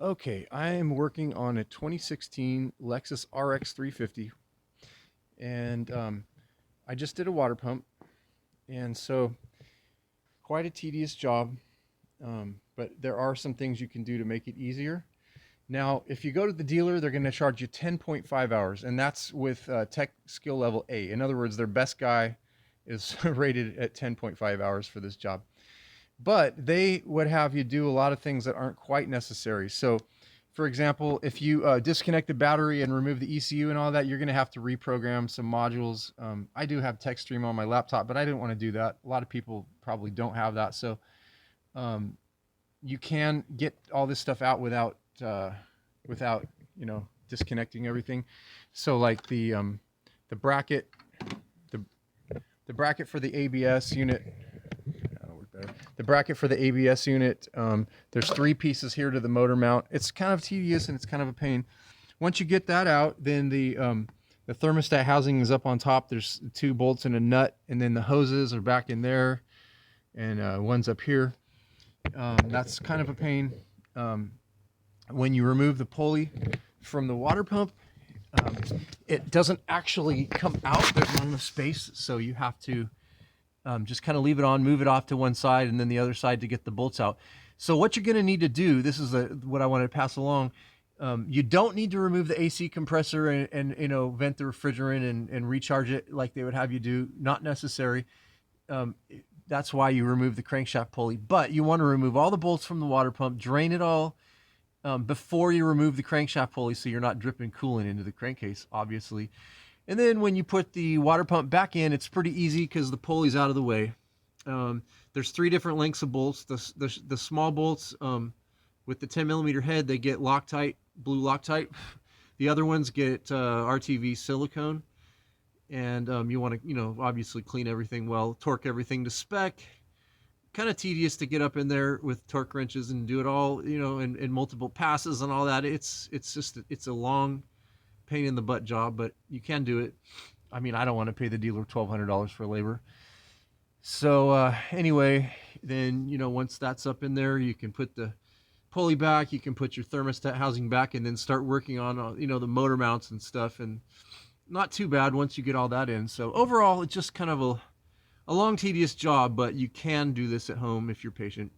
Okay, I am working on a 2016 Lexus RX350, and I just did a water pump, and so quite a tedious job. But there are some things you can do to make it easier. Now, if you go to the dealer, they're going to charge you 10.5 hours, and that's with tech skill level A. In other words, their best guy is rated at 10.5 hours for this job. But they would have you do a lot of things that aren't quite necessary. So, for example, if you disconnect the battery and remove the ECU and all that, you're going to have to reprogram some modules. I do have TechStream on my laptop, but I didn't want to do that. A lot of people probably don't have that. So um, you can get all this stuff out without disconnecting everything. So like the bracket, the the bracket for the ABS unit. The bracket for the ABS unit. There's three pieces here to the motor mount. It's kind of tedious and it's kind of a pain. Once you get that out, then the thermostat housing is up on top. There's two bolts and a nut, and then the hoses are back in there, and one's up here. That's kind of a pain. When you remove the pulley from the water pump, it doesn't actually come out. There's not enough space, so you have to just kind of leave it on, move it off to one side, and then the other side to get the bolts out. So what you're going to need to do, this is what I wanted to pass along. You don't need to remove the AC compressor and vent the refrigerant and recharge it like they would have you do. Not necessary. That's why you remove the crankshaft pulley. But you want to remove all the bolts from the water pump, drain it all before you remove the crankshaft pulley, so you're not dripping coolant into the crankcase, obviously. And then when you put the water pump back in, it's pretty easy because the pulley's out of the way. There's three different lengths of bolts. The small bolts with the 10 millimeter head, they get Loctite, blue Loctite. The other ones get RTV silicone. And you want to, obviously clean everything well, torque everything to spec. Kind of tedious to get up in there with torque wrenches and do it all, in multiple passes and all that. It's a long pain in the butt job, but you can do it. I mean, I don't want to pay the dealer $1,200 for labor. So anyway, then once that's up in there, you can put the pulley back, you can put your thermostat housing back, and then start working on the motor mounts and stuff. And not too bad once you get all that in. So overall, it's just kind of a long, tedious job, but you can do this at home if you're patient.